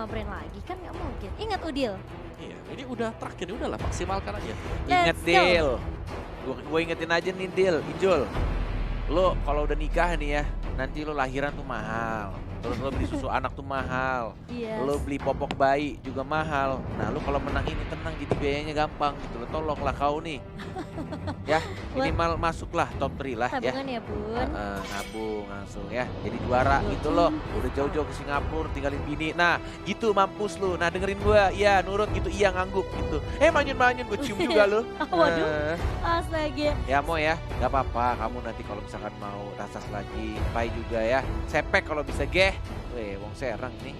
sama brand lagi kan nggak mungkin. Ingat Udil. Iya, ini udah terakhir, udahlah maksimalkan aja. Ingat Let's go. Dil. Gue ingetin aja nih Dil, Ijul. Lo kalau udah nikah nih ya, nanti lo lahiran tuh mahal. Terus lo beli susu anak tuh mahal. Yes. Lo beli popok bayi juga mahal. Nah lo kalau menang ini tenang, jadi biayanya gampang gitu loh. Tolonglah kau nih. Ya minimal masuklah top 3 lah ya. Tabungan ya bun. Nabung langsung ya. Jadi juara gitu loh. Udah jauh-jauh ke Singapura tinggalin bini. Nah gitu mampus lu. Nah dengerin gua. Iya nurut gitu. Iya ngangguk gitu. Manyun-manyun gue cium juga lu. Waduh. Astaga. Ya mau ya. Gak apa-apa. Kamu nanti kalau misalkan mau tasas lagi. Pai juga ya. Sepek kalau bisa geh. Weh wong Serang nih.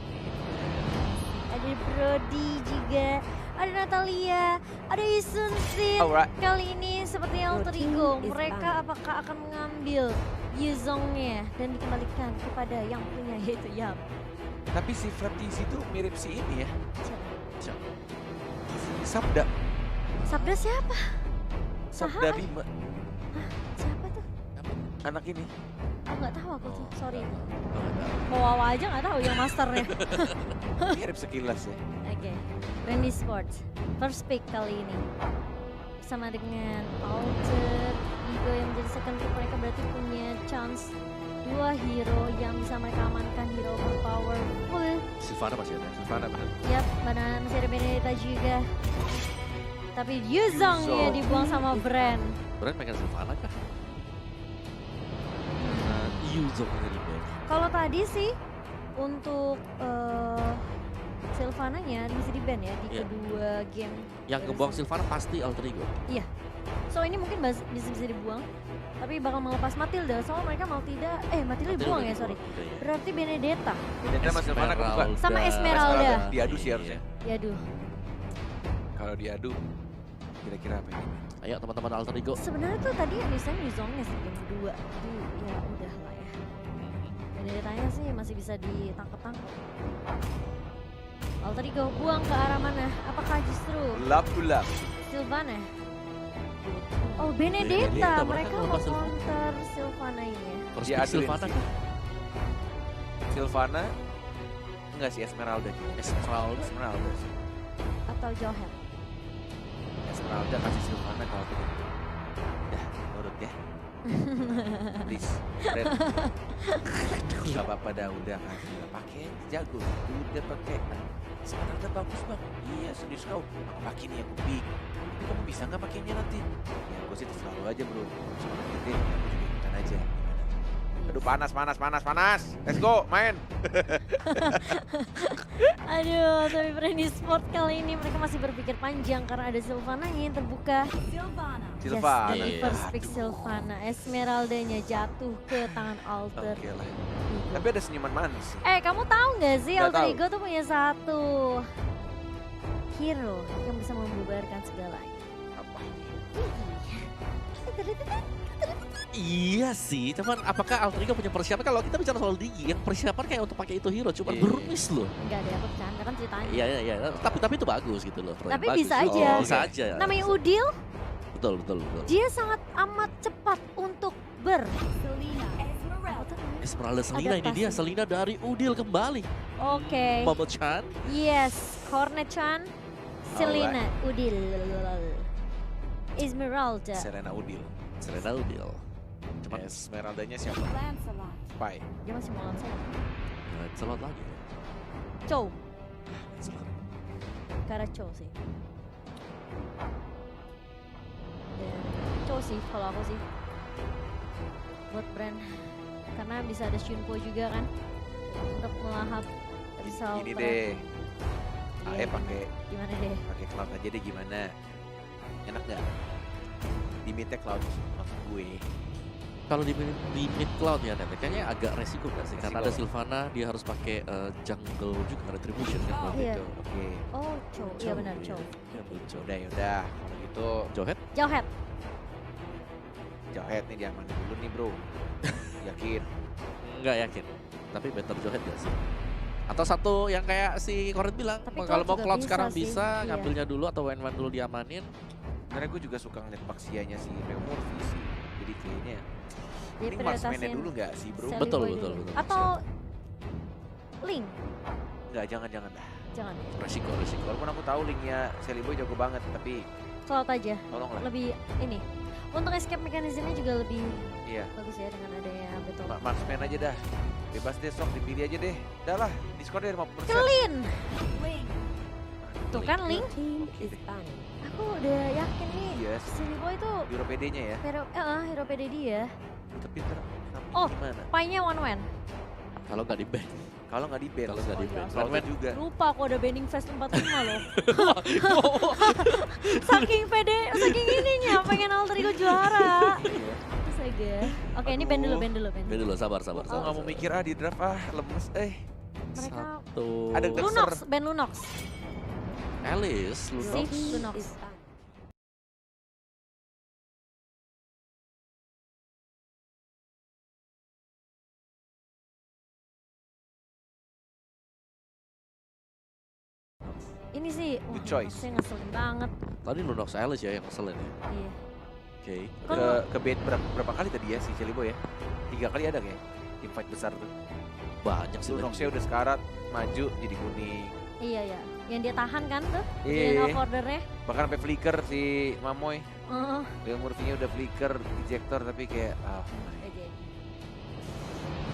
Ada Brody juga. Ada Natalia. Ada Isun Sin. Alright. Kali ini seperti Alter Ego. Mereka apakah akan mengambil Yuzongnya dan dikembalikan kepada yang punya yaitu Yap. Tapi si Fratisi tuh mirip si ini ya. Siapa? Si Sabda. Sabda siapa? Sabda Bima. Siapa tuh? Anak ini. Oh nggak tahu aku tuh. Sorry. Oh, nggak tahu. Mau Wawa aja nggak tahu yang masternya. Mirip sekilas ya. Oke, Randy Sports, first pick kali ini sama dengan Alter Ego yang menjadi second pick. Mereka berarti punya chance 2 hero yang bisa mereka amankan, hero powerful. Sylvana masih ada. Silvana bener. Yap, mana masih ada Benedetta juga. Tapi Yuzongnya Yuzong. dibuang sama Brand. Brand pengen Sylvana kah? Yuzong dari Brand. Kalau tadi sih untuk Sylvananya bisa di ban ya di Iya. kedua game. Yang ngebuang Sylvana pasti Alter Ego. So ini mungkin bisa dibuang, tapi bakal melepas Matilda. Soalnya mereka Matilda dibuang ya, sorry. Berarti Benedetta Benedetta sama Silvana kebuka. sama Esmeralda. Diadu sih harusnya. Ya aduh. Kalau diadu kira-kira apa ini? Ayo teman-teman Alter Ego. Sebenarnya tuh tadi yang desain Yuzongnya sih game kedua. Jadi ya udah lah ya. Benedettanya sih masih bisa ditangkap-tangkap. Alter Ego buang ke arah mana? Apakah justru Lap. Sylvana? Oh Benedetta, Benedetta, mereka mereka mau lepas counter Sylvana ini ya. First Dia pick aduin Sylvana sih. kah? Silvana enggak sih Esmeralda gitu. Esmeralda sih. Atau Johan. Esmeralda kasih Silvana kalau begitu. Dah, nurut ya. Please. Ren. Gak apa-apa dah udah kasih. Pakai jago. Udah pakai. Esmeralda bagus bang. Iya serius kau. Aku pakai nih aku big. Tapi kamu bisa nggak pakainya nanti? Ya aku sih terserah lu aja bro. Cuma gede. Ya aku juga ikutan aja. Gimana? Aduh panas. Let's go main. Aduh, tapi Brandy Sport kali ini mereka masih berpikir panjang karena ada Sylvana yang terbuka. Silvana. Yes, first pick Sylvana. Esmeraldanya jatuh ke tangan Alter. Oke lah. Ego. Tapi ada senyuman manis sih. Kamu tahu nggak sih Nggak Alter tahu. Ego tuh punya satu hero yang bisa membubarkan segalanya. Apa? Iya sih, cuman apakah Alter Ego punya persiapan? Kalau kita bicara soal Digi, yang persiapan kayak untuk pakai itu hero, cuman Iya. berumis loh. Enggak deh, aku bercanda kan ceritanya. Iya, tapi itu bagus gitu loh. Tapi Bagus. bisa aja. Bisa aja. Namanya Udil, Betul. dia sangat amat cepat untuk ber. Apa tuh namanya? Esmeralda Selina ini Adaptasi. dia, Selina dari Udil kembali. Oke. Momo-chan. Yes, Cornet-chan, Selena, Udil, Esmeralda. Serena Udil. Selena Udil. Cuman Esmeraldanya siapa? Pai. Dia masih mau langsung. Selot lagi. Chow, Selot. karena Chow sih. Dan Chow sih kalau aku sih. Buat brand. Karena bisa ada Shunpo juga kan. Untuk melahap result. Ini deh. Iya, pakai Gimana deh? cloud aja deh gimana? Enak nggak? Di mid cloud maksud gue. Kalau di mid cloud ya Nenek, kayaknya agak resiko gak sih? Karena ada Resiko. Sylvana, dia harus pakai jungle juga, retribution kan Oh, waktu iya. itu. Oke. Oh, Chow. Iya benar, Chow. Ya, betul. Yaudah. Kalau gitu Johet? Jauhet. Johet nih diamanin dulu nih bro. Yakin? Nggak yakin. Tapi better Johet gak sih? Atau satu yang kayak si Koret bilang, Tapi kalau Cloud mau juga Cloud bisa sekarang sih, bisa, iya. ngambilnya dulu atau Wen-Wen dulu diamanin. Karena gue juga suka ngeliat Baxianya si Meomorphy sih. Jadi kayaknya Dia ini marksman-nya prioritasin dulu nggak sih bro? Sally Betul, Boy betul, dulu. betul. Atau Link. Enggak, jangan dah. Jangan. Resiko. Walaupun aku tahu linknya Shelly Boy jago banget, tapi Cloud aja. tolonglah. Lebih ini. Untuk escape mekanismenya juga lebih Iya. bagus ya dengan adanya betul. Marksman aja dah. Bebas deh sok, dipilih aja deh. Udah lah, diskon deh 50%. Clean. Wing. Tuh kan Link. Team Oke is deh. banning. Aku udah yakin nih. Yes. Silly Boy tuh Euro PD-nya ya. hero PD dia. Tapi ntar Oh. gimana? Pai-nya one man. Kalau nggak di ban. Kalau nggak di ban. Kalau nggak di ban. Cloud One-man. juga. Lupa aku ada banning fest 45 loh. saking saking ininya pengen alter ego juara. Iya. Terus aja. Oke, ini band dulu. Band dulu, sabar. Aku nggak mau mikir di draft lemes. Mereka Satu. Ada Gerser. Lunox, band Lunox. Alice, Si Lunox. Lunox. Is banning. Ini sih, Good choice. saya ngeselin banget. Tadi Lunox Alice ya yang ngeselin ya. Iya. Oke. Ke band berapa kali tadi ya si Shelly Boy ya? 3 kali ada kayak tim fight besar tuh. Banyak sih. Lunoxnya udah sekarat, maju jadi kuning. Iya ya. Yang dia tahan kan tuh? Iya. Dia off ordernya. Bahkan sampai flicker si Mamoy. Heeh. Leo Murphy-nya udah flicker, ejector tapi kayak Nggak jadi.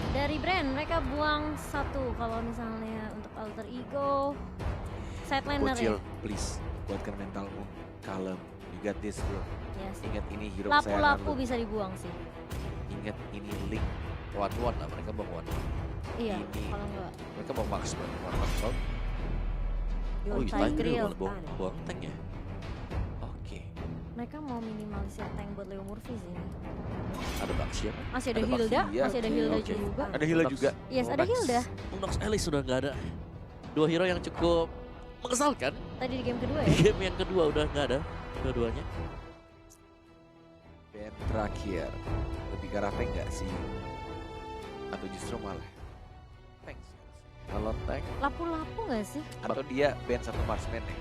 Dari brand mereka buang satu kalau misalnya untuk alter ego sideliner ya. Bocil, please kuatkan mentalmu, kalem, you got this bro. Yes. Ingat ini hero Lapu-lapu kesayangan lu. bisa dibuang sih. Ingat ini link. One lah mereka bang one. Iya, Ini. kalau enggak Mereka bang Marksman. One. Your Oh, tank Grill. is banning. buang tank ya. Oke. mereka mau minimalisir tank buat Leo Murphy sih ini. Ada Baxia. Masih ada Ada Hilda, Baxia. masih ada Hilda Oke. juga. Ada Hila juga. Yes, ada Hilda. Lunox Alice sudah nggak ada. Dua hero yang cukup mengesalkan. Tadi di game kedua Di ya. game yang kedua udah nggak ada dua-duanya. Band terakhir lebih ke arah tank nggak sih? Atau justru malah tank sih harusnya. Kalau tank Lapu-lapu nggak sih? Atau dia band satu marksman nih.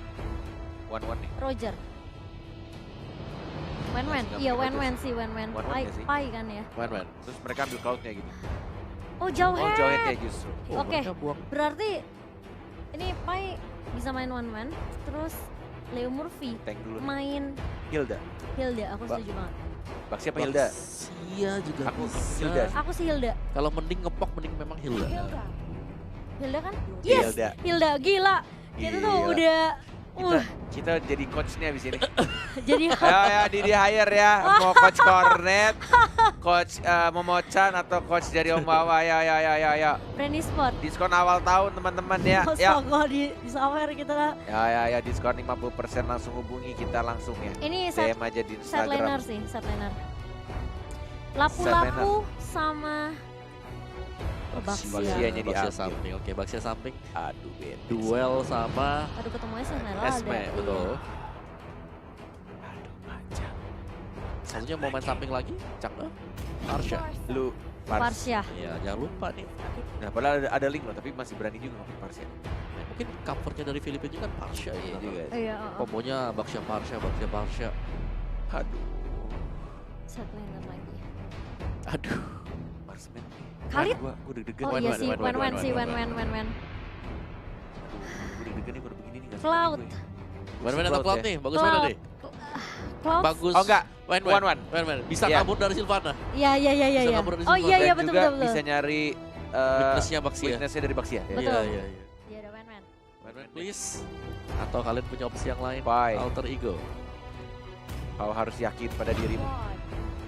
One nih. Roger. Wen-wen, Masih nggak iya pakai wen-wen Roger sih, wen-wen. Wen-wen Pai, nggak sih? pai kan ya. man. Terus mereka ambil cloudnya gitu. Oh jauh Oh head. jauh ya justru. Oh, Oke. mereka buang. Berarti ini Pai bisa main one-man, terus Leo Murphy Tank dulu nih. main Hilda. Hilda, aku Ba- setuju banget. Bak siapa Hilda? Iya juga Aku bisa. Hilda. Aku sih Hilda. Kalau mending ngepok mending memang Hilda. Hilda. Hilda kan? Your Yes, Hilda. Hilda gila. Kita tuh Gila. udah Kita jadi coachnya abis ini. jadi Ayo ya di hire ya. Mau coach cornet, coach Momochan atau coach dari Om Wawa ya. Brandy Sport. Diskon awal tahun teman-teman ya. Ya. Astaga, di sawer kita lah. Ya diskon 50% langsung hubungi kita langsung ya. Ini set DM aja di setliner Instagram. sih, setliner. Lapu-lapu sama Baxianya Baxia diambil. samping. Oke, Baxia samping. Aduh beda. Duel sama Aduh ketemunya Seznela Esme, ada. betul. Aduh macam. Satunya mau main samping lagi, Cakna. Arsha. Lu Pars. Parsia. Iya, jangan lupa nih. Nah padahal ada link loh tapi masih berani juga ngomong Pars ya. Mungkin covernya dari Filipina juga kan Parsha Iya ya. juga. Iya, Kombonya Baxia Parsha. Aduh. setliner lagi. Aduh. Marsman. Khalid? Gua deg-degan. Oh Wen, iya wen, sih, wen, wen-wen wen, sih, wen, wen-wen. Aduh, gue deg-degan nih baru begini nih. nggak Cloud. suka gue. Main-main atau Cloud Cloud ya. nih? Bagus Cloud. mana nih? Cloud. Bagus. Oh enggak, Wen. One. Bisa Iya. kabur dari Sylvana. Iya. Bisa kabur dari Oh situ. iya Dan betul juga betul. bisa nyari Weakness-nya Baxia. weakness-nya dari Baxia. Ya. Betul. Iya. Iya ada wen-wen. Main-main please. Atau kalian punya opsi yang lain? Bye. Alter ego. Kau harus yakin pada dirimu.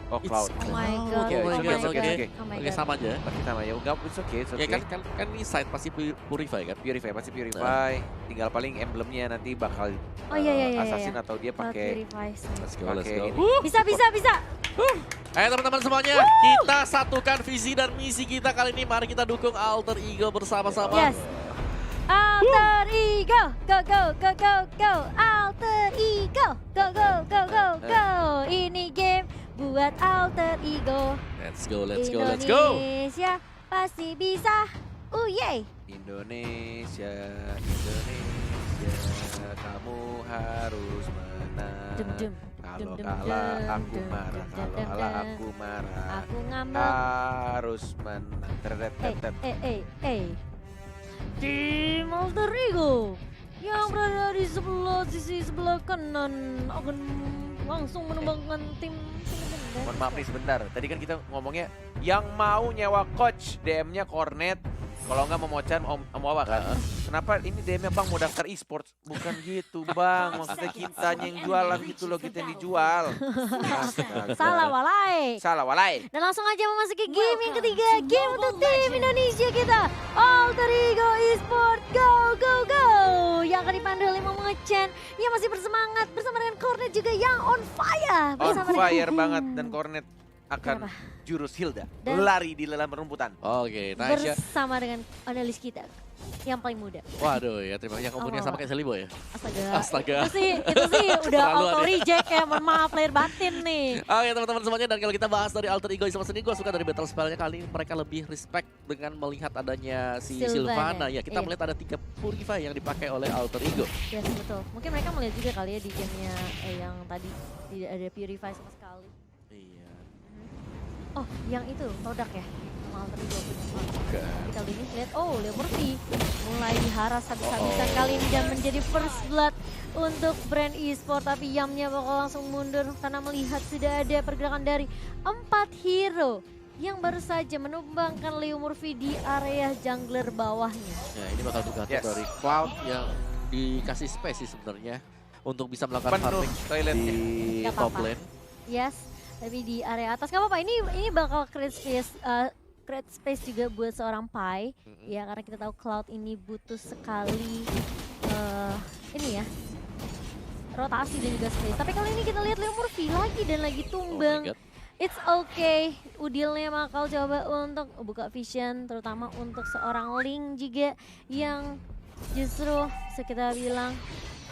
Oh Cloud. Oh my Cloud. god. Oke, Oh oke, my oke, god. oke. Oh my Oke, god. sama aja. Pasti sama ya. Enggak, it's okay. Ya kan ini side pasti purify kan? Purify, pasti purify. Tinggal paling emblemnya nanti bakal Oh iya. assassin atau dia Cloud pakai Purify. Let's go, let's pakai go. ini. Bisa. Ayo teman-teman semuanya, kita satukan visi dan misi kita kali ini. Mari kita dukung Alter Ego bersama-sama. Yes. Alter ego, go. Alter ego, go. Ini game buat alter ego. Let's go. Indonesia pasti bisa. Yeay. Indonesia, kamu harus menang. Dum. Kalau Dum, kalah dum, aku dum, marah, dum, kalau dum, kalah dum. aku marah. Aku ngambek. Harus menang. Teret. Eh. tim Alter Ego yang berada di sisi sebelah kanan akan langsung menumbangkan tim Benden. Mohon maaf nih sebentar, tadi kan kita ngomongnya yang mau nyewa coach, DM-nya Cornet. Kalau nggak mau Mocan, mau apa kan? Kenapa ini DM-nya Bang mau daftar e-sports? Bukan gitu Bang, maksudnya kitanya yang jualan gitu loh, kita yang dijual. Astaga. Salah walai. Salah walai. Dan langsung aja memasuki game yang ketiga, game untuk tim Indonesia kita, Alter Ego Esport, go go go, yang akan dipandu oleh Momo Chan yang masih bersemangat bersama dengan Cornet juga yang on fire. On bersama fire dengan- banget, dan Cornet akan Kenapa? jurus Hilda, Dan- lari di dalam rumputan. Oke, nice ya. bersama dengan analis kita yang paling muda. Waduh ya, terima kasih. Yang umurnya sama kayak Selibo ya. Astaga. Itu sih udah Keterlaluan auto ya. reject ya, mohon maaf lahir batin nih. Oke teman-teman semuanya, dan kalau kita bahas dari Alter Ego Esport sendiri, gue suka dari battle spellnya kali ini mereka lebih respect dengan melihat adanya si Sylvana, Sylvana. Ya, kita iya. melihat ada 3 Purify yang dipakai oleh Alter Ego. Yes, betul. Mungkin mereka melihat juga kali ya di gamenya yang tadi tidak ada Purify sama sekali. Iya. Oh, yang itu produk ya? Sama Alter Ego punya. Bukan. Tapi kali ini lihat, oh Leo Murphy mulai diharas habis-habisan Oh. kali ini dan menjadi first blood untuk brand e-sport. Tapi Yamnya bakal langsung mundur karena melihat sudah ada pergerakan dari 4 hero yang baru saja menumbangkan Leo Murphy di area jungler bawahnya. Ya, ini bakal tergantung Yes. dari Cloud yang dikasih space sih sebenarnya untuk bisa melakukan Penuh farming toiletnya. di Nggak top apa-apa. lane. Yes, tapi di area atas nggak apa-apa. Ini bakal create space juga buat seorang Pai. Ya karena kita tahu Cloud ini butuh sekali ini ya rotasi dan juga space. Tapi kali ini kita lihat Leo Murphy lagi dan lagi Oh my tumbang. god. It's okay. Udilnya bakal coba untuk buka vision, terutama untuk seorang Link juga yang justru kita bilang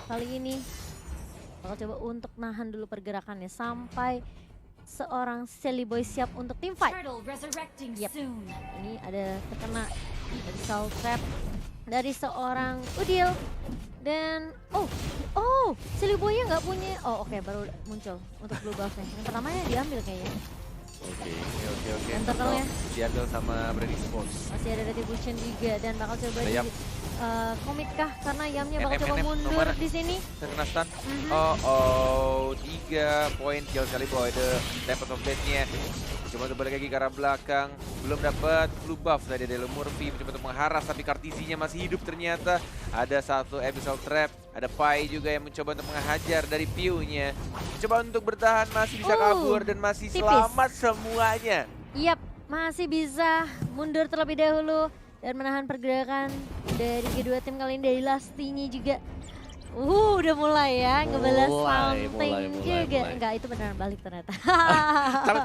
kali ini bakal coba untuk nahan dulu pergerakannya sampai seorang Sally Boy siap untuk team fight. Turtle resurrecting Yep. soon. Ini ada terkena dari soul trap dari seorang Udil dan Sally Boy-nya nggak punya. Oh oke, baru muncul untuk blue buff-nya. Yang pertamanya diambil kayaknya. Oke. Oke. Dan turtle-nya Diambil sama Brady Sports. masih ada retribution juga dan bakal coba Yap. di komit kah karena Yamnya bakal coba NM, mundur kemana? di sini. Terkena stun. Mhm. Oh, 3 poin kill sekali boy. The Tempest of Death-nya. Coba untuk balik lagi ke arah belakang. Belum dapat blue buff tadi dari Leo Murphy. Mencoba untuk mengharas tapi Kartisinya masih hidup ternyata. Ada satu Abyssal Trap. Ada Pai juga yang mencoba untuk menghajar dari Piu-nya. Coba untuk bertahan, masih bisa kabur dan masih tipis. selamat semuanya. Yap, masih bisa mundur terlebih dahulu dan menahan pergerakan dari kedua tim kali ini dari Lastinya juga. Udah mulai ya ngebalas something juga. mulai. Enggak, itu beneran balik ternyata.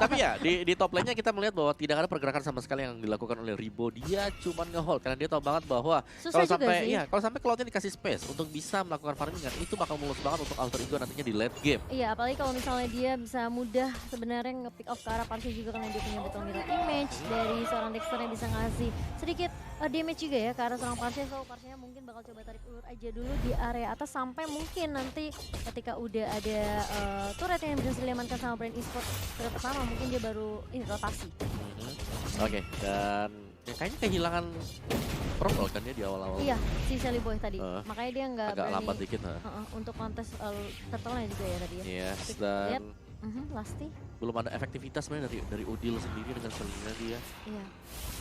Tapi ya di top lane-nya kita melihat bahwa tidak ada pergerakan sama sekali yang dilakukan oleh Ribo. Dia cuma nge-hold karena dia tahu banget bahwa Susah kalau juga sampai sih. kalau sampai Cloud-nya dikasih space untuk bisa melakukan farmingan, itu bakal mulus banget untuk Alter Ego nantinya di late game. Iya, apalagi kalau misalnya dia bisa mudah sebenarnya nge-pick off ke arah Pansy juga karena dia punya Battle Mirror Image dari seorang Dexter yang bisa ngasih sedikit damage juga ya ke arah seorang Pansy. So Pansy mungkin bakal coba tarik ulur aja dulu di area atas sampai mungkin nanti ketika udah ada turret yang bisa diamankan sama brand e-sport turret pertama mungkin dia baru ini rotasi. Oke, dan ya kayaknya kehilangan Purple kan dia di awal-awal. Iya, si Sally Boy tadi. Heeh. Makanya dia nggak Agak berani lambat dikit. untuk kontes turtle-nya juga ya tadi ya. Yes, Tapi dan lihat, Lasti. belum ada efektivitas sebenarnya dari Udil sendiri dengan Selina dia. Iya.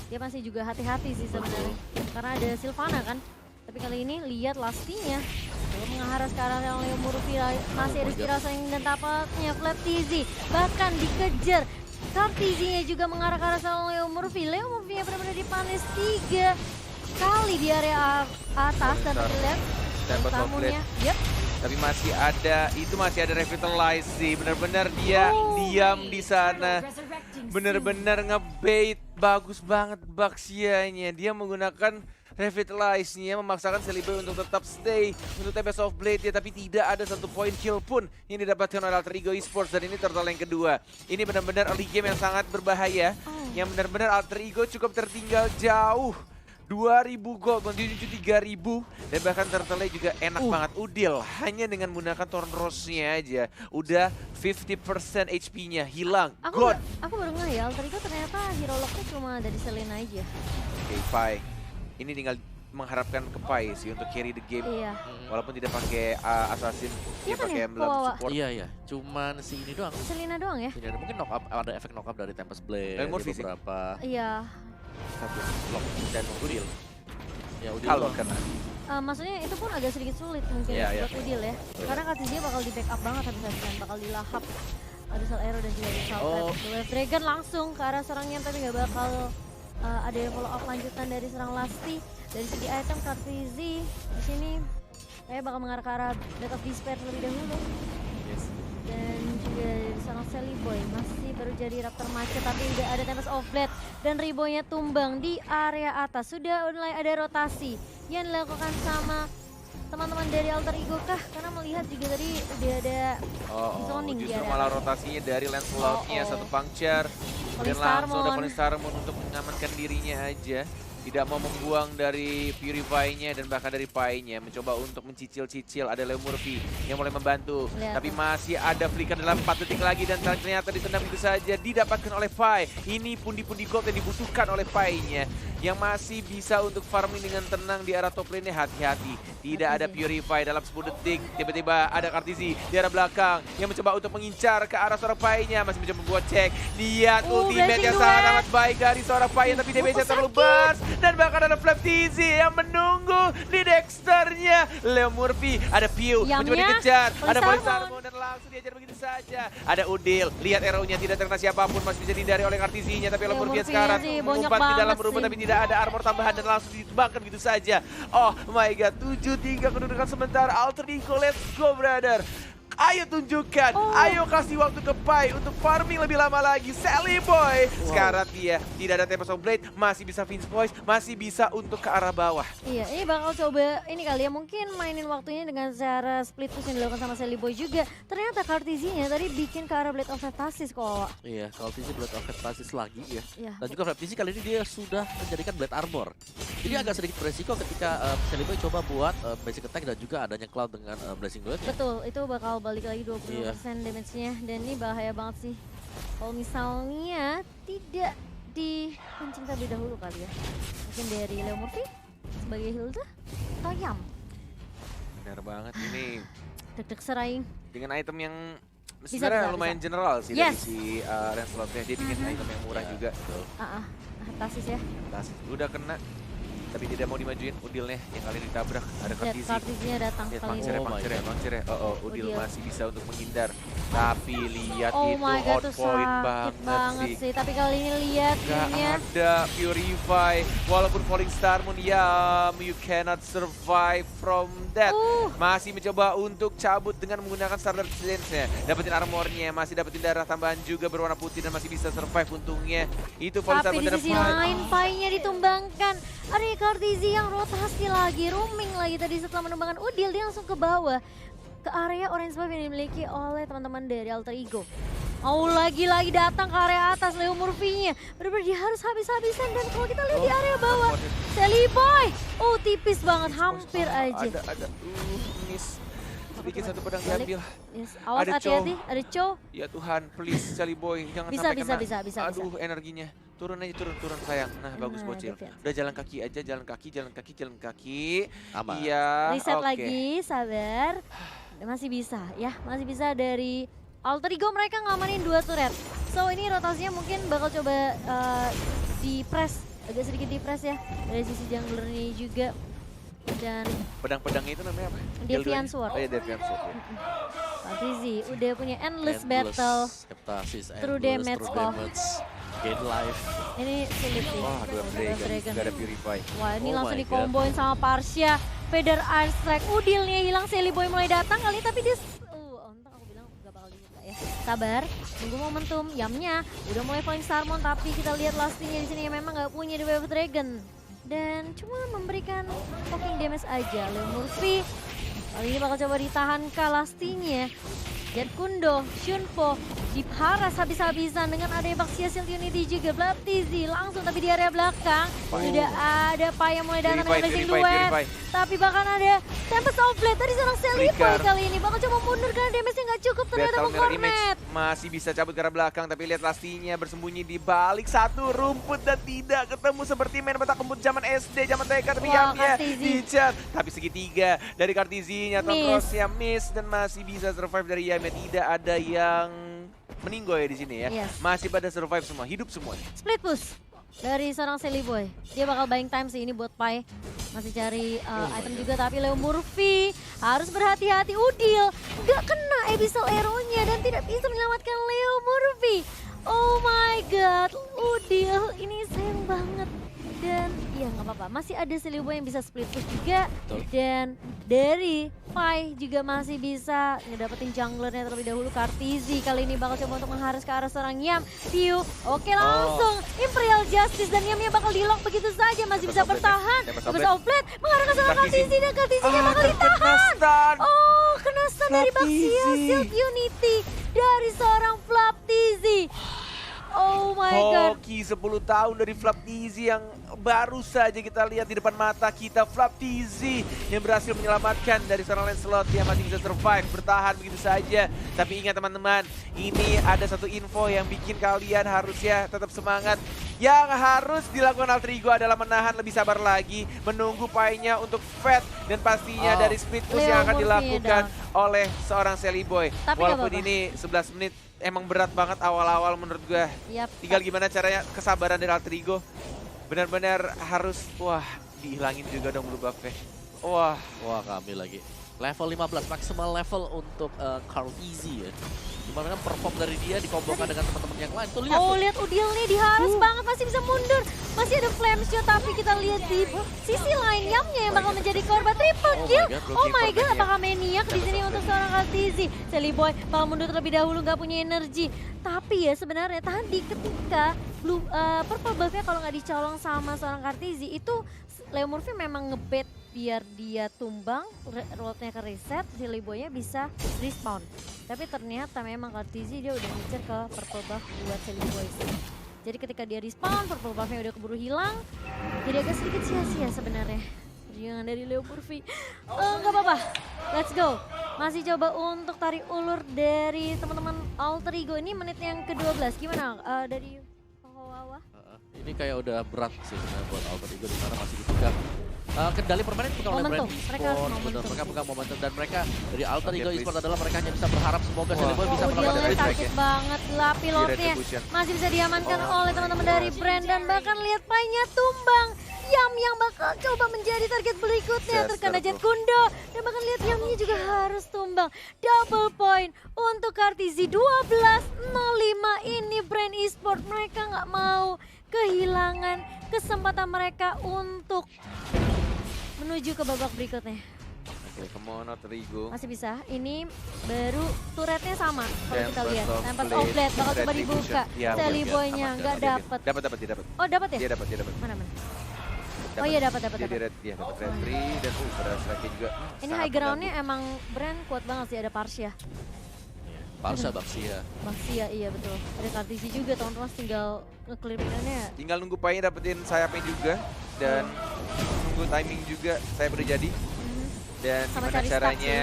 Dia masih juga hati-hati sih sebenarnya. Karena ada Sylvana kan. Tapi kali ini lihat Lastinya. Coba mengaharas ke arah yang Leo Murphy masih ada my God. spiral sayang dan tapatnya Flat TZ. Bahkan dikejar. Kartizinya juga mengarah ke arah seorang Leo Murphy. Leo Murphy yang benar-benar dipanis 3 kali di area atas dan Bentar. terlihat Tempest of tamunya. Yep. Tapi masih ada revitalize sih. Bener-bener dia Oh. diam di sana. Resurrecting Bener-bener ngebait. Bagus banget Baxia-nya. Dia menggunakan revitalize-nya, memaksakan Celebi untuk tetap stay untuk Tempest of Blade ya, tapi tidak ada satu poin kill pun yang didapatkan oleh Alter Ego Esports, dan ini turtle yang kedua. Ini benar-benar early game yang sangat berbahaya, yang benar-benar Alter Ego cukup tertinggal jauh. 2000 gold menuju 3000, dan bahkan turtle juga enak banget. Udil hanya dengan menggunakan Thorn Rose-nya aja udah 50% HP-nya hilang. God. Aku baru ngeh ya, Alter Ego ternyata hero lock-nya cuma dari Selena aja. Oke, Pai. Ini tinggal mengharapkan ke Pai sih untuk carry the game. Iya. Walaupun tidak pakai assassin, Iya dia kan pakai ya, emblem Wawa? support. Iya iya, cuman si ini doang. Selina doang ya? Ini ada mungkin knock up, ada efek knock up dari Tempest Blade Dan di Morphe sih. beberapa. Iya. Satu lock dan Udil. Ya udah. Kalau kena. Maksudnya itu pun agak sedikit sulit mungkin Iya, iya. buat Udil ya. Karena Kartisia bakal di backup banget habis-habisan, bakal dilahap. Ada Sal Arrow dan juga ada Sal Oh. Trap. The Wave Dragon langsung ke arah serangnya tapi nggak bakal ada follow up lanjutan dari serang Lasti. Dari segi item Kartisi di sini kayak bakal mengarah ke arah Blade of Despair terlebih dahulu. Yes. Dan juga dari serang Sally Boy masih baru jadi Raptor Macet tapi udah ada Tempest of Blade dan Ribonya tumbang di area atas. Sudah mulai ada rotasi yang dilakukan sama teman-teman dari Alter Ego kah? Karena melihat juga tadi udah ada zoning di Justru area malah atas. rotasinya dari Lancelot-nya satu puncture. Falling Kemudian langsung ada Starmon. Falling Starmon untuk mengamankan dirinya aja. Tidak mau membuang dari Purify-nya dan bahkan dari Pai-nya. Mencoba untuk mencicil-cicil. Ada Leo Murphy yang mulai membantu. Lihat. Tapi masih ada flicker dalam 4 detik lagi. Dan ternyata ditendang itu saja. Didapatkan oleh Pai. Ini pundi-pundi gold yang dibutuhkan oleh Pai-nya. Yang masih bisa untuk farming dengan tenang di arah top lane-nya. Hati-hati. Tidak ada Purify dalam 10 detik. Tiba-tiba ada Kartisi di arah belakang. Yang mencoba untuk mengincar ke arah seorang Pai-nya. Masih mencoba membuat cek. Lihat ultimate blessing yang duet. sangat amat baik dari seorang Pai-nya. Tapi damage-nya terlalu besar. Dan bahkan ada Flap TZ yang menunggu di Dexternya. Leo Murphy, ada Pew, mencoba Yamnya, dikejar. Ada Falling Falling Starmon dan langsung diajar begitu saja. Ada Udil, lihat arrow-nya tidak terkena siapapun. Masih bisa dihindari oleh Kartisinya. Tapi Leo Leo Murphy Murphy sekarang sih, bonyok melompat ke dalam banget rumah. sih. Tapi tidak ada armor tambahan dan langsung ditembakkan begitu saja. Oh my god, 7-3 kedudukan sementara. Alter Ego, let's go brother. Ayo tunjukkan, ayo kasih waktu ke Pai untuk farming lebih lama lagi. Sally Boy, sekarang dia tidak ada Tempest of Blade, masih bisa Vince Voice, masih bisa untuk ke arah bawah. Iya, ini bakal coba ini kali ya mungkin mainin waktunya dengan cara split push yang dilakukan sama Sally Boy juga. Ternyata Kartisinya tadi bikin ke arah Blade of Hephaestus kok. Iya, kalau TC Blade of Hephaestus lagi ya. Iya. Dan juga Flap TC kali ini dia sudah menjadikan Blade Armor. Jadi agak sedikit beresiko ketika Sally Boy coba buat basic attack dan juga adanya Cloud dengan Blessing Blade. Betul, itu bakal balik lagi 20% Iya. damage-nya dan ini bahaya banget sih. Kalau misalnya tidak dikencing terlebih dahulu kali ya. Mungkin dari Leo Murphy sebagai Hilda Tayam. Benar banget ini Deg-deg seraing. dengan item yang Bisa, sebenarnya bisa, lumayan bisa. general sih Yes. dari si Lancelot-nya. Dia bikin item yang murah juga. Hephaestus ya. Fantastis. Udah kena, tapi tidak mau dimajuin Udilnya yang kali ini ditabrak. Ada Lihat Kartisi. Kartisinya datang Lihat kali ini. Pangcere. Udil Udil. masih bisa untuk menghindar. Tapi lihat Oh itu my god, hot itu point sakit banget sih. sih. Tapi kali ini lihat Gak timnya. ada Purify. Walaupun Falling Starmon, you cannot survive from that. Masih mencoba untuk cabut dengan menggunakan Stardust Dance-nya. Dapetin armornya, masih dapetin darah tambahan juga berwarna putih dan masih bisa survive untungnya. Itu Falling Tapi Starmon di dan sisi Pai. lain Pai-nya ditumbangkan. Ada Kartisi yang rotasi lagi, roaming lagi tadi setelah menumbangkan Udil dia langsung ke bawah. Ke area orange buff yang dimiliki oleh teman-teman dari Alter Ego. Mau lagi-lagi datang ke area atas Leo Murphy-nya. Benar-benar dia harus habis-habisan dan kalau kita lihat di area bawah. Sally Boy, tipis banget, hampir aja. Ada, miss. Sedikit satu pedang Balik. diambil. Yes, awas Ada hati-hati, ada Cho. Ya Tuhan, please Sally Boy, jangan Bisa, sampai bisa, kena. bisa. Aduh, energinya. Turun aja, turun sayang. Nah, bagus Nah, bocil. Devian. Udah jalan kaki aja, jalan kaki. Aman. Iya, Reset oke. lagi, sabar. Masih bisa ya, masih bisa dari Alter Ego mereka ngamanin 2 turret. So ini rotasinya mungkin bakal coba di press, agak sedikit di press ya. Dari sisi junglernya juga. Dan Pedang-pedangnya itu namanya apa? Deviant Skill Sword. Oh iya, Deviant Sword. Ya. Kartisi udah punya endless battle. Hephaestus, True endless, damage true kok. damage, gain life. Ini sulit nih. Wah, dua Dragon, Dragon. juga ada Purify. Wah ini Oh langsung my dikomboin sama Parsha. Feather Iron Strike, Udilnya hilang, Sally Boy mulai datang kali tapi dia untung aku bilang gak bakal dibuka ya. Sabar, tunggu momentum. Yamnya udah mulai Falling Starmon tapi kita lihat Lastinya di sini yang memang gak punya di Wave Dragon dan cuma memberikan poking damage aja. Leo Murphy kali ini bakal coba ditahan ke Lastinya. Jet Kundo, Shunpo diparas habis-habisan dengan ada Baxia Shield Unity juga. Baptizi langsung tapi di area belakang sudah ada Pai yang mulai datang dengan Blessing Duet. Tapi bahkan ada Tempest of Blade dari seorang Sally Boy Flicker. kali ini bakal coba mundur karena damage-nya nggak cukup ternyata Battle mirror image. Cornet. masih bisa cabut ke arah belakang, tapi lihat Lastinya bersembunyi di balik satu rumput dan tidak ketemu seperti main petak umpet zaman SD, zaman TK, tapi Wah, Yamnya Kartizi. dicat. Tapi segitiga dari Kartizinya, Miss. Tonkrosnya miss dan masih bisa survive dari Yamnya. Tidak ada yang meninggal ya di sini ya. Yes. Masih pada survive semua, hidup semua. Split push dari seorang Silly Boy. Dia bakal buying time sih ini buat Pai. Masih cari item juga, tapi Leo Murphy harus berhati-hati. Udil nggak kena Abyssal Arrow-nya dan tidak bisa menyelamatkan Leo Murphy. Oh my god, Udil ini sayang banget. Dan ya nggak apa-apa, masih ada Silly Boy yang bisa split push juga. Betul. Dan dari Pai juga masih bisa ngedapetin junglernya terlebih dahulu. Kartizi kali ini bakal coba untuk mengharus ke arah seorang Yam. Piu, oke langsung Imperial Justice dan Yamnya bakal di-lock begitu saja. Masih bisa bertahan. Bisa offblade, mengarah ke seorang Kartizi dan Kartizinya bakal ditahan. Stun. Oh, kena stun dari Baxia, Flaptizi. Shield Unity dari seorang Flaptizi. Oh my god. Hoki 10 tahun dari Flaptizi yang baru saja kita lihat di depan mata kita. Flaptizi yang berhasil menyelamatkan dari seorang Lancelot yang masih bisa survive, bertahan begitu saja. Tapi ingat teman-teman, ini ada satu info yang bikin kalian harusnya tetap semangat. Yang harus dilakukan Alterigo adalah menahan, lebih sabar lagi, menunggu Pai-nya untuk fed, dan pastinya dari split push Leo yang akan Murphy dilakukan down. oleh seorang Silly Boy. Tapi nggak Walaupun apa-apa. ini 11 menit emang berat banget awal-awal menurut gue. Yap. Tinggal gimana caranya kesabaran dari Alterigo. Benar-benar harus, wah, dihilangin juga dong blue buff-nya. Wah, Wah, kami lagi. Level 15, maksimal level untuk Kartizi ya. Gimana kan perform dari dia dikombokan dengan teman-teman yang lain. Tuh lihat Oh, tuh. lihat Udil nih diharus banget, masih bisa mundur. Masih ada flame shot, tapi kita lihat di sisi lain Yamnya yang bakal menjadi korban triple Oh kill. my God, Oh my god, Maniac. apakah Maniac di sini untuk seorang Kartizi? Silly Boy bakal mundur terlebih dahulu, nggak punya energi. Tapi ya sebenarnya tadi ketika purple buff-nya kalau nggak dicolong sama seorang Kartizi itu Leo Murphy memang ngebet biar dia tumbang, rollnya ke reset, Silly Boy-nya bisa respawn. Tapi ternyata memang Kartizi dia udah ngincer ke purple buff buat Silly Boy sih. Jadi ketika dia respawn, purple buff-nya udah keburu hilang. Jadi agak sedikit sia-sia sebenarnya perjuangan dari Leo Murphy. Nggak apa-apa, let's go. Masih coba untuk tarik ulur dari teman-teman Alterigo. Ini menit yang ke-12, gimana dari Howawa? Ini kayak udah berat sih sebenarnya buat Alter Ego di mana masih dipegang. Kendali permanen bukan oleh Momentum, brand mereka e-sport, momentum. benar, mereka pegang momentum dan mereka dari Alter Ego Hampir e-sport please. adalah mereka hanya bisa berharap semoga Silly Boy bisa Oh, melakukan Udilnya retract sakit ya. banget, lah pilotnya retribution. masih bisa diamankan oleh teman-teman dari brand dan bahkan lihat Pai-nya tumbang. Yam yang bakal coba menjadi target berikutnya, Chester, terkena bro. Jet Kundo dan bahkan lihat Yamnya juga harus tumbang. Double point untuk Kartizi 12-05. Ini brand e-sport, mereka nggak mau kehilangan kesempatan mereka untuk menuju ke babak berikutnya. oke, come on Alterigo. Masih bisa, ini baru turretnya sama kalau Dan kita lihat. Burst of Tempest Blade, Blade bakal coba Retribution. dibuka. Ya, Silly aman, Boy-nya aman, nggak aman, dia dapet. Dapat, dia dapat. Oh dapat ya? Dia dapat. Mana mana? Oh iya dapat. Dia dapat red 3 dan pada strike juga. Ini sangat high ground-nya emang brand kuat banget sih, ada Parsha. Barsha Baxia. Baxia iya betul. Ada Kartizi juga, teman-teman tinggal nge-clear pinannya. Tinggal nunggu Pai dapetin sayapnya juga dan nunggu timing juga saya berjadi dan Sama gimana cari caranya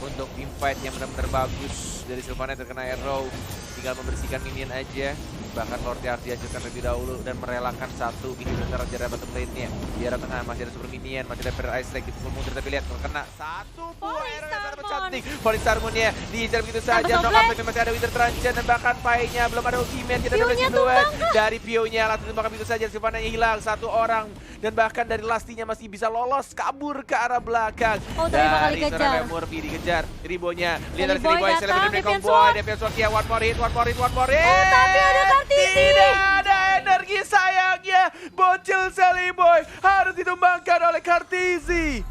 untuk team fight yang benar-benar bagus dari Sylvanas terkena arrow, tinggal membersihkan minion aja. Bahkan Lord harus dihancurkan lebih dahulu dan merelakan satu minion antara jarak bottom lane-nya. Di arah tengah masih ada super minion, masih ada Fire Ice Lake di pukul mundur, tapi lihat terkena satu buah arrow yang sangat cantik. Falling Star Moon-nya diincar begitu saja, Tempest of knockout Blade. tapi masih ada Wither Truncheon dan bahkan Pai-nya belum ada ultimate, kita Pio-nya dapat duluan dari Pio-nya langsung ditembakkan begitu saja, Sylvanas-nya hilang satu orang dan bahkan dari Lastinya masih bisa lolos kabur ke arah belakang. Oh, tapi bakal Dari dikejar. seorang Murphy dikejar, Ribonya lihat dari Silly Boy Silly Boy, datang, Celebrity Break Defiance Combo, Sword. Defiance Sword, ya, one more hit. Oh, tapi ada Kartizi. Tidak ada energi sayangnya, bocil Silly Boy harus ditumbangkan oleh Kartizi.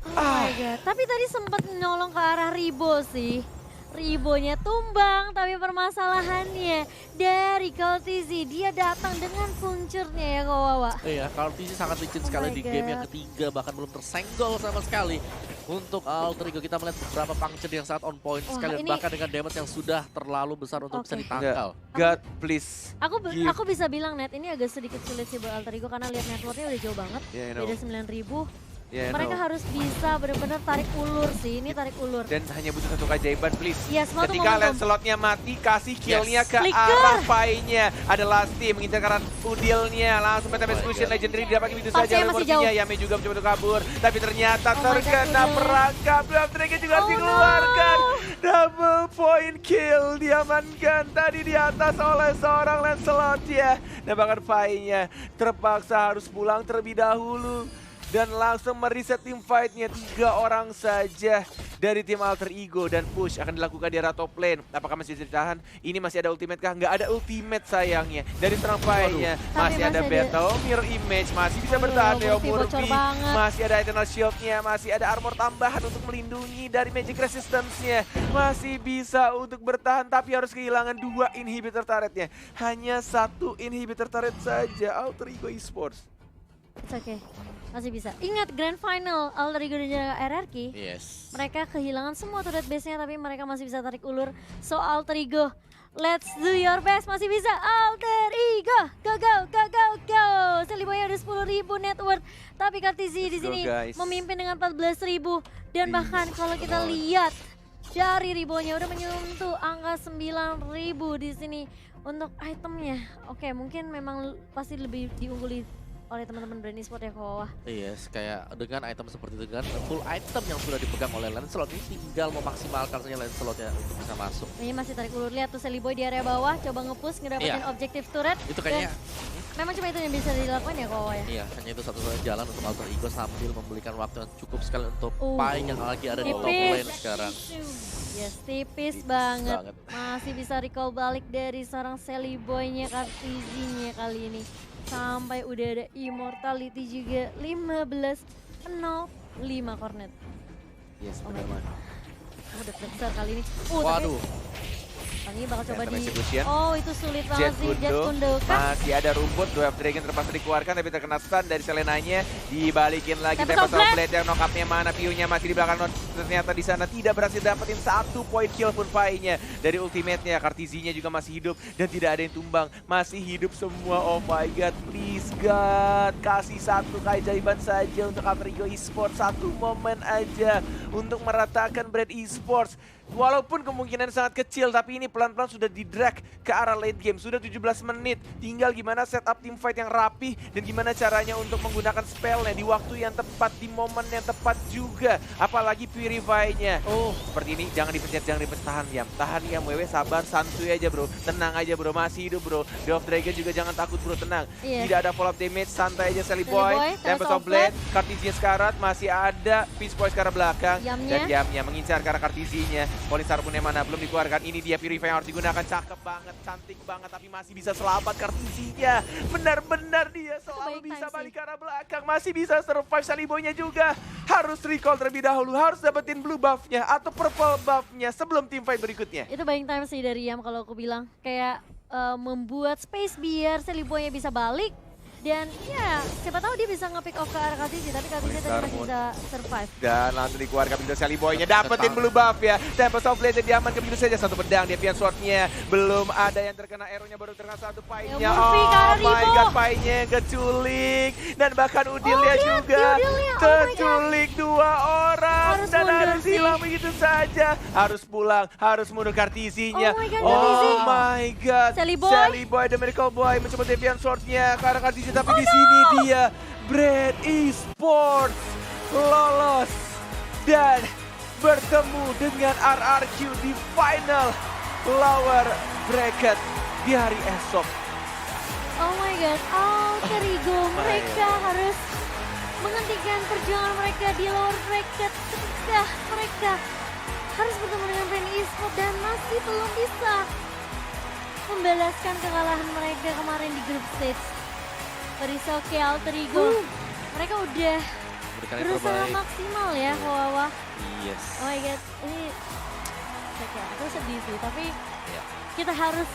Oh my god. Tapi tadi sempat nolong ke arah Ribo sih. Ribonya tumbang, tapi permasalahannya dari Kartizi dia datang dengan puncurnya ya Kawawa. Iya, Kartizi sangat licin Oh sekali my di game yang God. ketiga, bahkan belum tersenggol sama sekali. Untuk Alter Ego kita melihat beberapa function yang sangat on point Wah, sekali, dan ini- bahkan dengan damage yang sudah terlalu besar untuk bisa Oke. ditangkal. God please. Aku bisa bilang net ini agak sedikit sulit sih buat Alter Ego karena lihat networknya udah jauh banget. Yeah, I know. Beda 9.000. Yeah, Mereka no. harus bisa benar-benar tarik ulur sih, ini tarik ulur. Dan hanya butuh satu keajaiban, please. Yes, mau tuh Ketika momentum. Lancelotnya mati, kasih killnya ke Flicker. arah Pai-nya. Ada Lasti mengincar ke arah Udilnya. Langsung Metal Execution Legendary didapat begitu saja Pasnya oleh masih Mortinya. jauh. Yami juga mencoba untuk kabur. Tapi ternyata Oh my God, terkena Udil. perangkap. Draft Dragon juga harus Oh dikeluarkan. no. Double point kill diamankan tadi di atas oleh seorang Lancelot ya. Dan bahkan Pai-nya terpaksa harus pulang terlebih dahulu. Dan langsung mereset tim fight-nya 3 orang saja dari tim Alter Ego. Dan push akan dilakukan di arah top lane. Apakah masih bisa ditahan? Ini masih ada ultimate kah? Nggak ada ultimate sayangnya. Dari serang Pai-nya Tapi masih ada masih ada- Battle, Mirror Image. Masih bisa Aduh, bertahan Neo Murphy bocor Murphy. banget. Masih ada Eternal Shield-nya. Masih ada armor tambahan untuk melindungi dari Magic Resistance-nya. Masih bisa untuk bertahan tapi harus kehilangan 2 inhibitor turret-nya. Hanya 1 inhibitor turret saja Alter Ego Esports. It's okay. Masih bisa. Ingat Grand Final Alter Ego dan juga RRQ. Yes. Mereka kehilangan semua turret base-nya tapi mereka masih bisa tarik ulur. So Alter Ego, let's do your best. Masih bisa Alter Ego. Go go go go go. Seliboy ada 10.000 net worth. Tapi Kartizi di Let's go, sini guys. memimpin dengan 14.000 dan bahkan kalau kita lihat dari ribonya udah menyentuh angka 9.000 di sini untuk itemnya. Oke, mungkin memang pasti lebih diungguli oleh teman-teman brand e-sport ya Kowa. Yes, kayak dengan item seperti itu kan full item yang sudah dipegang oleh Lancelot ini tinggal memaksimalkan saja Lancelotnya untuk bisa masuk. Ini masih tarik ulur, lihat tuh Seliboy di area bawah coba nge-push ngedapetin Iya. objektif turret. Itu kayaknya Dan memang cuma itu yang bisa dilakukan ya Kowa ya. iya, hanya itu satu-satunya jalan untuk Alter Ego sambil memberikan waktu yang cukup sekali untuk Pai yang lagi ada di top Tipis. lane sekarang. Yes, tipis Tipis banget. banget. Masih bisa recall balik dari seorang Seliboy-nya Kartizi-nya kali ini. Sampai udah ada Immortality juga 15-0-5 Cornet. Yes, Oh my benar. Udah besar kali ini. Waduh, Ini bakal coba Phantom di... Execution. Oh itu sulit banget sih. Jet Gundo. Kundo kan. Masih ada rumput, Draft Dragon terpaksa dikeluarkan tapi terkena stun dari Selenanya. Dibalikin lagi Tempest of Blade. Blade yang knock-up-nya mana, Piu-nya masih di belakang. Ternyata di sana tidak berhasil dapetin 1 point kill pun Pai-nya. Dari ultimate-nya, Kartizi-nya juga masih hidup dan tidak ada yang tumbang. Masih hidup semua, oh my god, please God. Kasih 1 keajaiban saja untuk Alter Ego Esports, 1 momen aja untuk meratakan brand esports. Walaupun kemungkinan sangat kecil, tapi ini pelan-pelan sudah di-drag ke arah late game. Sudah 17 menit, tinggal gimana setup team fight yang rapi dan gimana caranya untuk menggunakan spellnya di waktu yang tepat, di momen yang tepat juga. Apalagi Purify-nya. Oh, seperti ini, jangan dipencet, jangan dipencet. Tahan Yam, Wewe sabar, santuy aja bro. Tenang aja bro, masih hidup bro. Draft Dragon juga jangan takut bro, tenang. Iya. Tidak ada follow up damage, santai aja Seliboy, Seliboy. Tempest Tempest of of Blade, Kartizi sekarat, masih ada Peace Boy sekarang belakang. Yamnya. Dan Yamnya mengincar ke arah Kartizinya. Polisar pun yang mana belum dikeluarkan. Ini dia Purify yang harus digunakan. Cakep banget, cantik banget, tapi masih bisa selamat Kartizinya. Benar-benar dia baik selalu bisa time balik sih. ke arah belakang. Masih bisa survive. Seliboynya juga harus recall terlebih dahulu. Harus dapetin blue buff-nya atau purple buff-nya sebelum team fight berikutnya. Itu buying time sih dari Yam kalau aku bilang. Kayak membuat space biar Seliboy-nya bisa balik. Dan ya siapa tahu dia bisa nge-pick off ke arah Kartizi. Tapi Kartizi tadi masih bisa survive. Dan langsung dikeluarkan begitu Seliboy-nya dapetin blue buff ya. Tempest of Blade diamankan begitu saja. 1 pedang Deviant Sword-nya. Belum ada yang terkena arrow-nya, baru terkena 1 Pai-nya. Ya, Murphy ke arah Oh my Ribo. god, Pai-nya keculik. Dan bahkan Udilnya lihat, juga Udilnya. Oh my God. terculik 2 orang. Harus Dan mundur harus sih. hilang begitu saja. Harus pulang, harus mundur Kartizinya. Oh my God, Kartizi. Oh my god. Seliboy. Seliboy, The Miracle Boy mencoba Deviant Sword-nya ke arah Kartizi. Tapi di sini dia Brand Esports lolos dan bertemu dengan RRQ di final lower bracket di hari esok. Oh my god, Alter Ego mereka harus menghentikan perjuangan mereka di lower bracket ketika mereka harus bertemu dengan brand e-sport dan masih belum bisa membalaskan kekalahan mereka kemarin di group stage. Berisoke Alter Ego, mereka udah berikan yang berusaha terbaik. maksimal ya Wawa. Yes. Oh my god, ini aku sedih sih, tapi Iya. kita harus